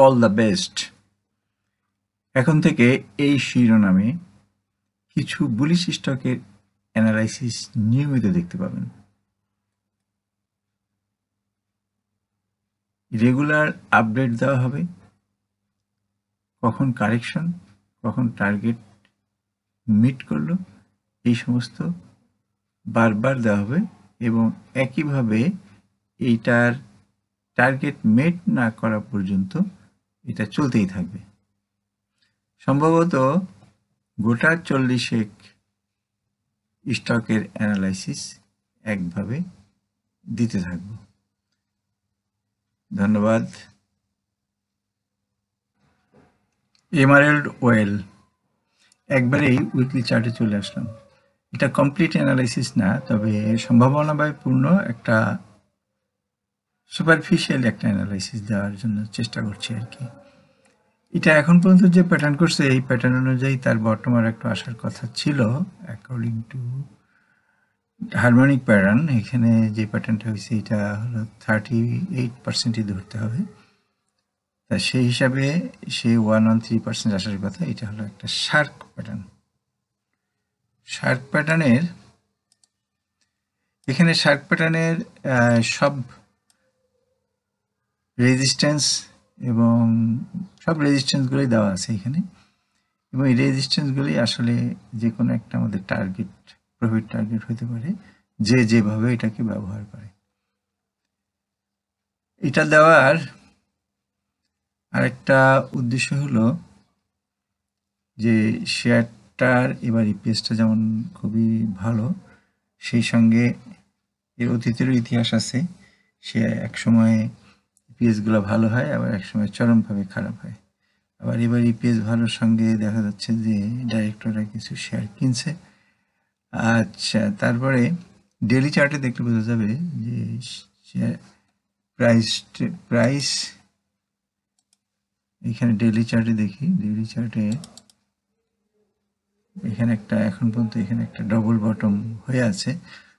All the best. এখন থেকে এই শিরোনামে কিছু বুলিশ স্টকের অ্যানালাইসিস নিয়মিত দেখতে পাবেন। রেগুলার আপডেট দেওয়া হবে, কখন কারেকশন, কখন টার্গেট মিট করলো, এই সমস্ত বারবার দেওয়া হবে এবং একইভাবে এইটার টার্গেট মেট না করা পর্যন্ত এটা চলতেই থাকবে। সম্ভবত গোটা 40 স্টকের অ্যানালাইসিস একভাবে দিতে থাকব। ধন্যবাদ। এমারেল্ড ওয়েল, একবারেই উইকলি চার্টে চলে আসলাম। এটা কমপ্লিট অ্যানালাইসিস না, তবে সম্ভাবনাময়পূর্ণ একটা সুপারফিশিয়াল একটা অ্যানালাইসিস দেওয়ার জন্য চেষ্টা করছি আর কি। এটা এখন পর্যন্ত যে প্যাটার্ন করছে এই প্যাটার্ন অনুযায়ী তার বর্তমান একটু আসার কথা ছিল অ্যাকর্ডিং টু হারমোনিক প্যাটার্ন। এখানে যে প্যাটার্নটা হয়েছে এটা হলো 38%ই ধরতে হবে, তা সেই হিসাবে সে 113% আসার কথা। এটা হলো একটা শার্ক প্যাটার্ন। শার্ক প্যাটার্নের এখানে শার্ক প্যাটার্নের সব রেজিস্ট্যান্স এবং সব রেজিস্ট্যান্সগুলোই দেওয়া আছে এখানে, এবং এই রেজিস্ট্যান্সগুলি আসলে যে কোনো একটা আমাদের টার্গেট, প্রফিট টার্গেট হতে পারে, যে যেভাবে এটাকে ব্যবহার করে। এটা দেওয়ার আরেকটা উদ্দেশ্য হলো যে শেয়ারটার এবার ইপিএসটা যেমন খুবই ভালো, সেই সঙ্গে এর অতীতেরও ইতিহাস আছে। সে একসময় ইপিএসগুলো ভালো হয়, আবার একসময় চরমভাবে খারাপ হয়। আবার এবার ইপিএস ভালোর সঙ্গে দেখা যাচ্ছে যে ডাইরেক্টররা কিছু শেয়ার কিনছে। আচ্ছা, তারপরে ডেইলি চার্টে দেখলে বোঝা যাবে যে প্রাইস এখানে ডেইলি চার্টে দেখি, ডেইলি চার্টে এখানে একটা এখন পর্যন্ত এখানে একটা ডবল বটম হয়ে আছে।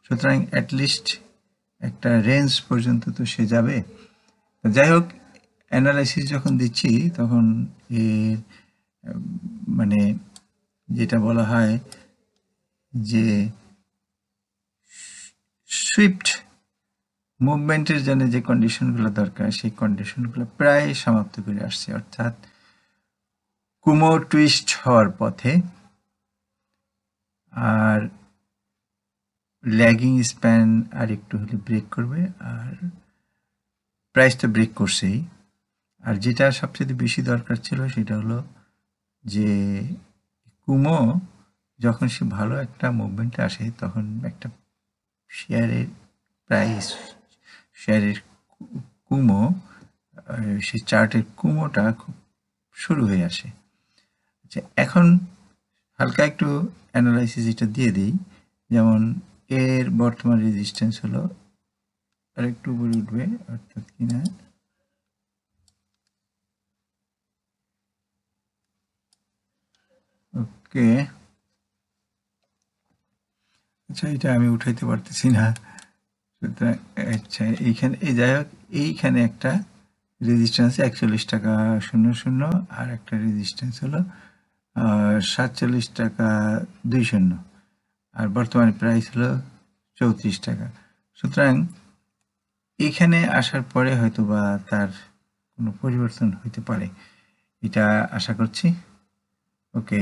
সুতরাং অ্যাটলিস্ট একটা রেঞ্জ পর্যন্ত তো সে যাবে। যাই হোক, অ্যানালাইসিস যখন দিচ্ছি তখন এর মানে যেটা বলা হয় যে সুইফট মুভমেন্টের জন্য যে কন্ডিশনগুলো দরকার সেই কন্ডিশনগুলো প্রায় সমাপ্ত করে আসছে, অর্থাৎ কুমো টুইস্ট হওয়ার পথে। আর ল্যাগিং স্প্যান আর একটু হলে ব্রেক করবে, আর প্রাইস তো ব্রেক করছেই। আর যেটা সবচেয়ে বেশি দরকার ছিল সেটা হলো যে কুমো যখন সে ভালো একটা মুভমেন্টে আসে তখন একটা শেয়ারের প্রাইস, শেয়ারের কুমো, সেই চার্টের কুমোটা খুব শুরু হয়ে আসে। আচ্ছা, এখন হালকা একটু অ্যানালাইসিস এটা দিয়ে দিই। যেমন এর বর্তমান রেজিস্ট্যান্স হলো আর একটু উপরে উঠবে, অর্থাৎ কিনা ওকে। আচ্ছা, এটা আমি উঠাইতে পারতেছি না। সুতরাং আচ্ছা, এইখানে যাই হোক, এইখানে একটা রেজিস্ট্যান্স 41.00 আর একটা রেজিস্ট্যান্স হলো 47.20, আর বর্তমানে প্রাইস হলো 34 টাকা। সুতরাং এখানে আসার পরে হয়তো বা তার কোনো পরিবর্তন হইতে পারে, এটা আশা করছি। ওকে,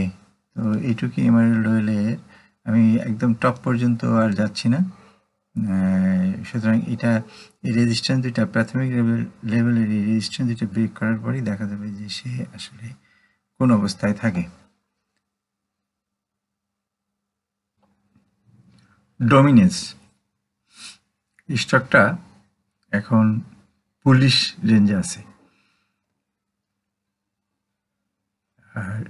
তো এইটুকুই এমারেল্ড ওয়েলের। আমি একদম টপ পর্যন্ত আর যাচ্ছি না। সুতরাং এটা এই রেজিস্ট্যান্স দুইটা, প্রাথমিক লেভেলের এই রেজিস্ট্যান্স দুইটা ব্রেক করার পরেই দেখা যাবে যে সে আসলে কোন অবস্থায় থাকে। ডমিনেন্স স্টকটা এখন পুলিশ রেঞ্জে আছে, আর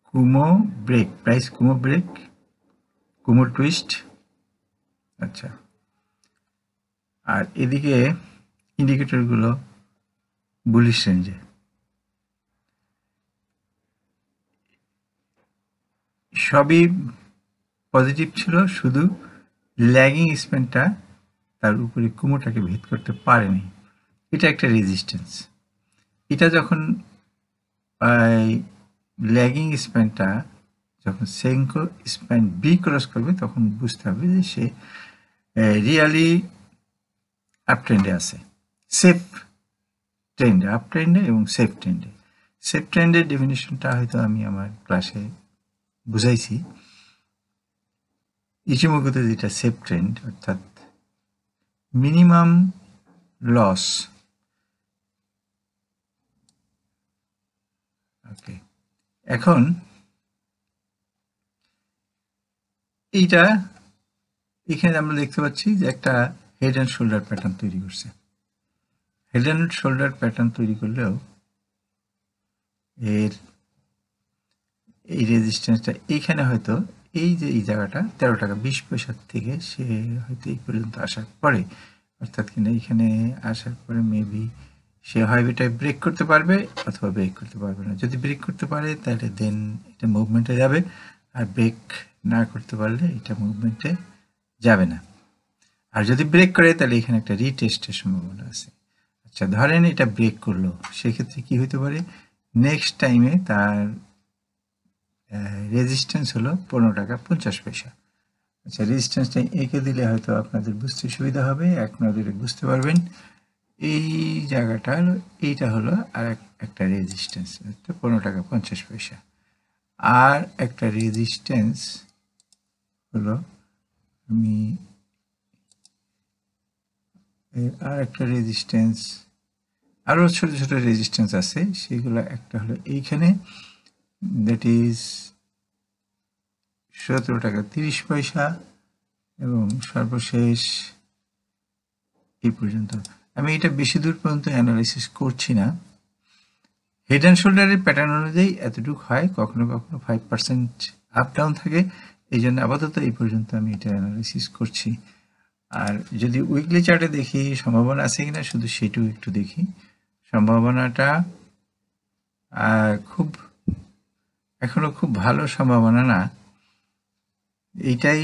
কুমো break, price kumo break, কুমো twist. আচ্ছা, আর এদিকে ইন্ডিকেটরগুলো বুলিশ রেঞ্জে। সবই পজিটিভ ছিল, শুধু ল্যাগিং স্প্যানটা তার উপরে কুমোটাকে ভেদ করতে পারেনি। এটা একটা রেজিস্ট্যান্স। এটা যখন ল্যাগিং স্প্যানটা যখন সেঙ্কো স্প্যান বি ক্রস করবে তখন বুঝতে হবে যে সে রিয়ালি আপ ট্রেন্ডে আছে, সেফ ট্রেন্ডে, আপ ট্রেন্ডে এবং সেফ ট্রেন্ডে। সেফ ট্রেন্ডের ডেফিনেশনটা হয়তো আমি আমার ক্লাসে বুঝাইছি। ইচিমোকুতে যেটা সেফ ট্রেন্ড অর্থাৎ মিনিমাম লস, ওকে। এখন এইটা এখানে আমরা দেখতে পাচ্ছি যে একটা হেড অ্যান্ড শোল্ডার প্যাটার্ন তৈরি করছে। হেড অ্যান্ড শোল্ডার প্যাটার্ন তৈরি করলেও এর এই রেজিস্ট্যান্সটা এইখানে হয়তো এই যে এই জায়গাটা 13 টাকা 20 পয়সার থেকে সে হয়তো এই পর্যন্ত আসার পরে, অর্থাৎ কিনা এখানে আসার পরে মেবি সে হয় এটা ব্রেক করতে পারবে অথবা ব্রেক করতে পারবে না। যদি ব্রেক করতে পারে তাহলে দেন এটা মুভমেন্টে যাবে, আর ব্রেক না করতে পারলে এটা মুভমেন্টে যাবে না। আর যদি ব্রেক করে তাহলে এখানে একটা রিটেস্টের সম্ভাবনা আছে। আচ্ছা, ধরেন এটা ব্রেক করলো, সেক্ষেত্রে কি হতে পারে, নেক্সট টাইমে তার রেজিস্ট্যান্স হলো 15 টাকা 50 পয়সা। আচ্ছা, রেজিস্ট্যান্সটা এঁকে দিলে হয়তো আপনাদের বুঝতে সুবিধা হবে, এক নজরে বুঝতে পারবেন। এই জায়গাটা হলো, এইটা হলো আর একটা রেজিস্ট্যান্স 15 টাকা 50 পয়সা, আর একটা রেজিস্ট্যান্স হলো আমি আর একটা রেজিস্ট্যান্স, আরও ছোট ছোট রেজিস্ট্যান্স আছে, সেগুলো একটা হলো এইখানে, দ্যাট ইজ 17 টাকা 30 পয়সা, এবং সর্বশেষ এই পর্যন্ত। আমি এটা বেশি দূর পর্যন্ত অ্যানালাইসিস করছি না। হেড অ্যান্ড শোল্ডারের প্যাটার্ন অনুযায়ী এতটুকু হয়, কখনো কখনো 5% আপ ডাউন থাকে, এই জন্য আপাতত এই পর্যন্ত আমি এটা অ্যানালাইসিস করছি। আর যদি উইকলি চার্টে দেখি সম্ভাবনা আছে কিনা, শুধু সেটুকু একটু দেখি। সম্ভাবনাটা খুব এখনো খুব ভালো সম্ভাবনা না। এইটাই,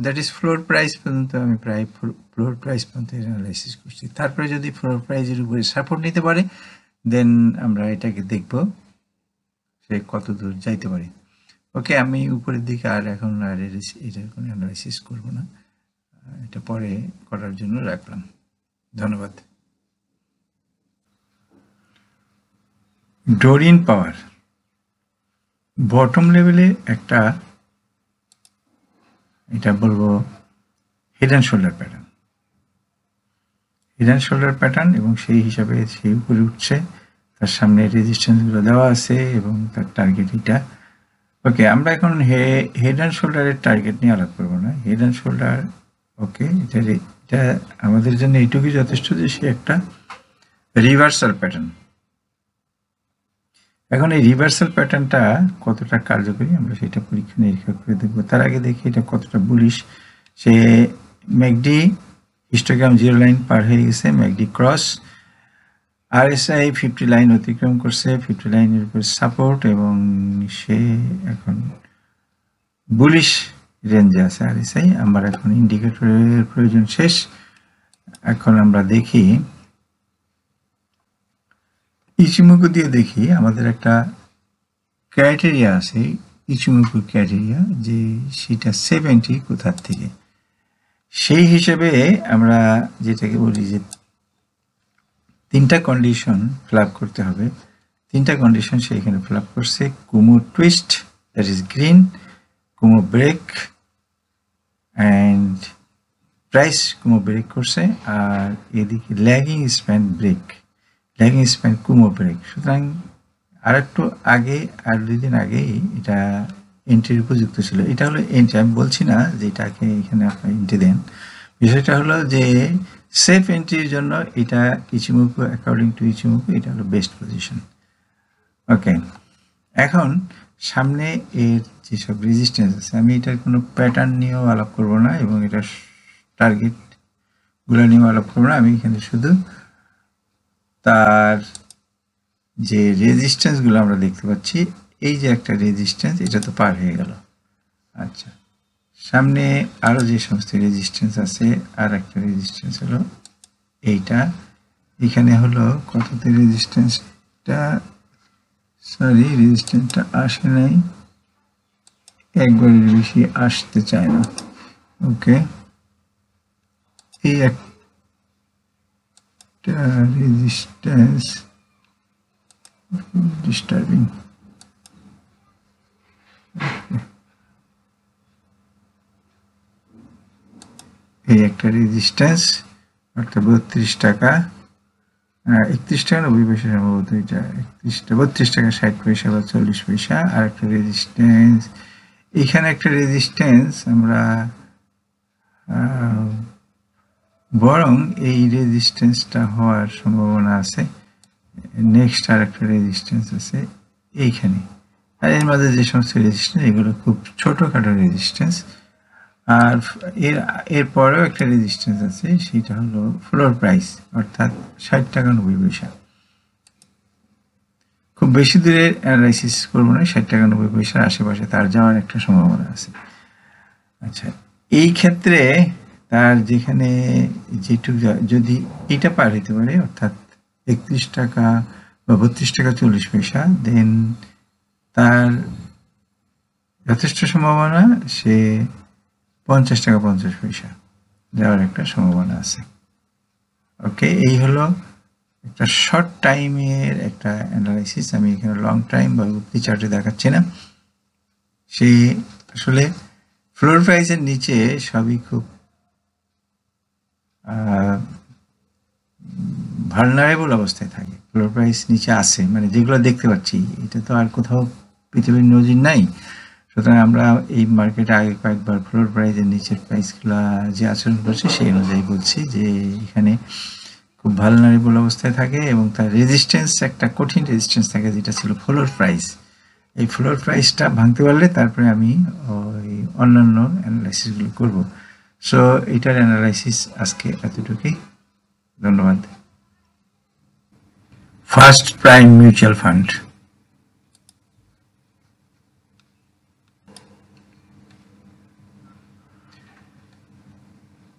দ্যাট ইজ ফ্লোর প্রাইস পর্যন্ত আমি প্রায় ফ্লোর প্রাইস পর্যন্ত অ্যানালাইসিস করছি। তারপরে যদি ফ্লোর প্রাইসের উপরে সাপোর্ট নিতে পারে দেন আমরা এটাকে দেখব সে কত দূর যাইতে পারে। ওকে, আমি উপরের দিকে আর এখন আর এটার কোনো অ্যানালাইসিস করব না, এটা পরে করার জন্য রাখলাম। ধন্যবাদ। ডোরিন পাওয়ার বটম লেভেলে একটা, এটা বলবো head and shoulder pattern, head and shoulder pattern, এবং সেই হিসাবে সে উপরে উঠছে, তার সামনে রেজিস্ট্যান্সগুলো দেওয়া আছে এবং তার টার্গেট এটা। ওকে, আমরা এখন হেড অ্যান্ড শোল্ডারের টার্গেট নিয়ে আলাপ করবো না। হেড অ্যান্ড শোল্ডার ওকে, এটা আমাদের জন্য এইটুকুই যথেষ্ট যে সে একটা রিভার্সাল প্যাটার্ন। এখন এই রিভার্সাল প্যাটার্নটা কতটা কার্যকরী আমরা সেটা পরীক্ষা নিরীক্ষা করে দেখবো। তার আগে দেখি এটা কতটা বুলিশ। সে ম্যাকডি হিস্টোগ্রাম 0 লাইন পার হয়ে গেছে, ম্যাকডি ক্রস, RSI 50 লাইন অতিক্রম করছে, 50 লাইনের উপর সাপোর্ট, এবং সে এখন বুলিশ রেঞ্জে আছে RSI। আমার এখন ইন্ডিকেটরের প্রয়োজন শেষ। এখন আমরা দেখি ইচিমোকু দিয়ে দেখি, আমাদের একটা ক্রাইটেরিয়া আছে ইচিমোকু ক্রাইটেরিয়া, যে সেটা 70 কোথার থেকে। সেই হিসেবে আমরা যেটাকে বলি যে 3টা কন্ডিশন ফিল আপ করতে হবে। 3টা কন্ডিশন সে এখানে ফিল আপ করছে। Kumo twist, that is green, kumo break and price kumo break করছে, আর এদিকে lagging span break, lagging span kumo break. সুতরাং আর একটু আগে, আর 2 দিন আগেই এটা এন্ট্রির উপযুক্ত ছিল। এটা হলো এন্ট্রি, আমি বলছি না যে এটাকে এখানে আপনি এন্ট্রি দেন, বিষয়টা হলো যে সেফ এন্ট্রির জন্য এটা ইচিমোকু, অ্যাকর্ডিং টু ইচিমোকু এটা হলো বেস্ট পজিশন। ওকে, এখন সামনে এর যেসব রেজিস্ট্যান্স আছে, আমি এটার কোনো প্যাটার্ন নিয়েও আলাপ করবো না এবং এটার টার্গেটগুলো নিয়েও আলাপ করবো না। আমি এখানে শুধু তার যে রেজিস্ট্যান্সগুলো আমরা দেখতে পাচ্ছি, এই যে একটা রেজিস্ট্যান্স, এটা তো পার হয়ে গেল। আচ্ছা, সামনে আরও যে সমস্ত রেজিস্ট্যান্স আছে, আর একটা রেজিস্ট্যান্স হলো এইটা, এখানে হলো কততে রেজিস্ট্যান্সটা সরি, রেজিস্ট্যান্সটা আসে নাই, একবারের বেশি আসতে চায় না। ওকে, এই একটা রেজিস্ট্যান্স ডিস্টার্বিং। এই একটা রেজিস্ট্যান্স, একটা 32 টাকা, 31 টাকা 90 পয়সা সম্ভবত, এটা 32 টাকা 60 পয়সা বা 40 পয়সা। আর একটা রেজিস্ট্যান্স, এখানে একটা রেজিস্ট্যান্স আমরা বরং এই রেজিস্ট্যান্সটা হওয়ার সম্ভাবনা আছে। নেক্সট আর একটা রেজিস্ট্যান্স আছে এইখানে। আর এর মাঝে যে সমস্ত রেজিস্ট্যান্স, এগুলো খুব ছোটোখাটো রেজিস্ট্যান্স। আর এর পরেও একটা রেজিস্ট্যান্স আছে, সেটা হলো ফ্লোর প্রাইস, অর্থাৎ 60 টাকা 90 পয়সা। খুব বেশি দূরে অ্যানালাইসিস করবো না, 60 টাকা 90 পয়সার আশেপাশে তার যাওয়ার একটা সম্ভাবনা আছে। আচ্ছা, এই ক্ষেত্রে তার যেখানে যেটুকু যদি এটা পার হইতে পারে, অর্থাৎ 31 টাকা বা 32 টাকা 40 পয়সা, দেন তার যথেষ্ট সম্ভাবনা সে 50 টাকা 50 পয়সা যাওয়ার একটা সম্ভাবনা আছে। ওকে, এই হলো একটা শর্ট টাইমের একটা অ্যানালাইসিস। আমি এখানে লং টাইম বা উইকলি চার্টে দেখাচ্ছি না। সে আসলে ফ্লোর প্রাইসের নিচে সবই খুব ভালনারেবল অবস্থায় থাকে। ফ্লোর প্রাইস নিচে আছে, মানে যেগুলো দেখতে পাচ্ছি, এটা তো আর কোথাও পৃথিবীর নজির নাই। সুতরাং আমরা এই মার্কেটে আগে কয়েকবার ফ্লোর প্রাইসের নিচের প্রাইসগুলো যে আচরণ করছে সেই অনুযায়ী বলছি যে এখানে খুব ভালনারেবল অবস্থায় থাকে এবং তার রেজিস্ট্যান্স, একটা কঠিন রেজিস্ট্যান্স থাকে, যেটা ছিল ফ্লোর প্রাইস। এই ফ্লোর প্রাইসটা ভাঙতে পারলে তারপরে আমি ওই অন্যান্য অ্যানালাইসিসগুলো করব। সো এটার অ্যানালাইসিস আজকে এতটুকুই। ধন্যবাদ। First prime mutual fund.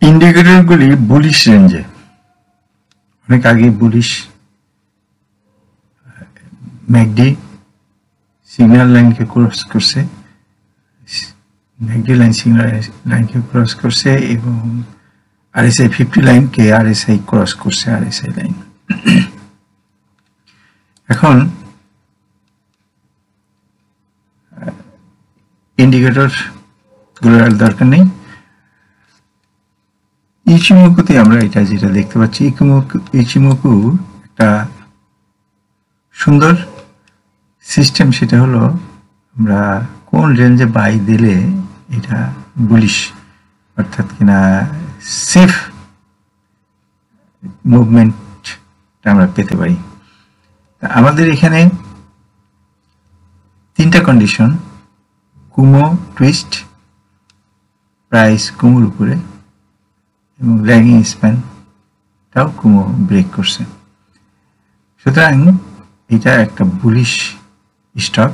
ইন্ডিকেটরগুলি বুলিশ রেঞ্জে, অনেক আগে বুলিশ ম্যাকডি সিগন্যাল লাইনকে ক্রস করছে, ম্যাকডি লাইন সিগন্যাল লাইনকে ক্রস করছে এবং RSI 50 লাইনকে RSI ক্রস করছে, RSI লাইন। এখন ইন্ডিকেটর গুলোর আর দরকার নেই। ইচিমোকুতে আমরা এটা যেটা দেখতে পাচ্ছি, ইচিমোকু একটা সুন্দর সিস্টেম। সেটা হলো আমরা কোন রেঞ্জে বাই দিলে এটা বুলিশ, অর্থাৎ কিনা সেফ মুভমেন্টটা আমরা পেতে পারি। আমাদের এখানে 3টা কন্ডিশন: কুমো টুইস্ট, প্রাইস কুমোর উপরে, এবং ল্যাগিং স্প্যানটাও কুমো ব্রেক করছে। সুতরাং এটা একটা বুলিশ স্টক।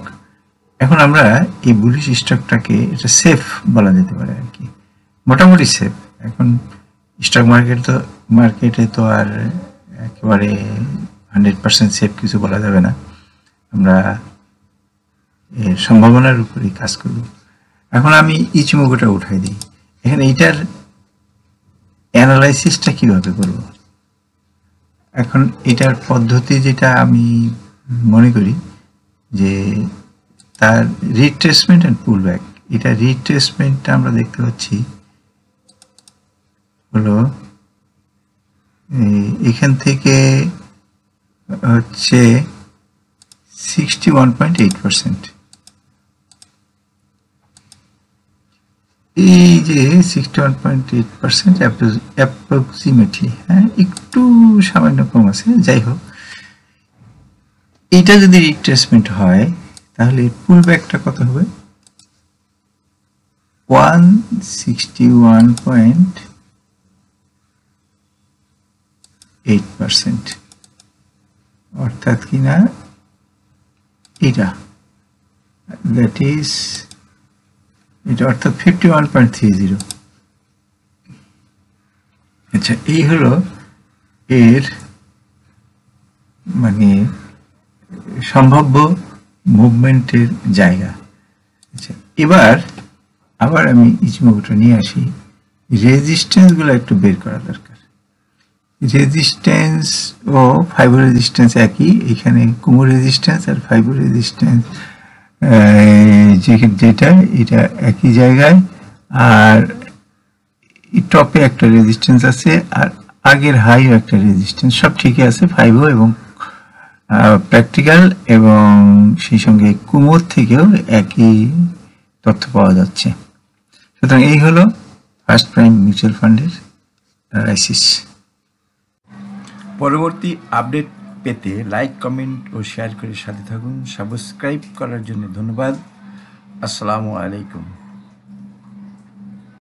এখন আমরা এই বুলিশ স্টকটাকে এটা সেফ বলা যেতে পারে আর কি, মোটামুটি সেফ। এখন স্টক মার্কেটে তো আর একেবারে 100% সেফ কিছু বলা যাবে না, আমরা এর সম্ভাবনার উপরেই কাজ করব। এখন আমি ইচিমোকুটা উঠাই দিই। এখানে এইটার অ্যানালাইসিসটা কিভাবে করব? এখন এটার পদ্ধতি যেটা আমি মনে করি যে তার রিট্রেসমেন্ট অ্যান্ড পুলব্যাক। এটা রিট্রেসমেন্টটা আমরা দেখতে পাচ্ছি হলো এখান থেকে হচ্ছে 61.8%। এই যে 61.8% অ্যাপ্রক্সিমেটলি, হ্যাঁ একটু সামান্য কম আছে, যাই হোক, এটা যদি রিট্রেসমেন্ট হয় তাহলে পুলব্যাকটা কত হবে? 161.8%, অর্থাৎ কিনা এটা, দ্যাট ইজ এটা, অর্থাৎ 51.30। আচ্ছা, এই হলো এর মানে সম্ভাব্য মুভমেন্টের জায়গা। আচ্ছা, এবার আবার আমি ইচিমোকুটা নিয়ে আসি। রেজিস্ট্যান্সগুলো একটু বের করা দরকার। রেজিস্ট্যান্স ও ফাইবো রেজিস্ট্যান্স একই, এখানে কুমো রেজিস্ট্যান্স আর ফাইবো রেজিস্ট্যান্স যেটা এটা একই জায়গায়। আর টপে একটা রেজিস্ট্যান্স আছে আর আগের হাইও একটা রেজিস্ট্যান্স, সব ঠিকই আছে ফাইবো এবং প্র্যাকটিক্যাল, এবং সেই সঙ্গে কুমোর থেকেও একই তথ্য পাওয়া যাচ্ছে। সুতরাং এই হলো ফার্স্ট প্রাইম মিউচুয়াল ফান্ডের অ্যানালাইসিস। পরবর্তী আপডেট পেতে লাইক, কমেন্ট ও শেয়ার করে সাথে থাকুন। সাবস্ক্রাইব করার জন্য ধন্যবাদ। আসসালামু আলাইকুম।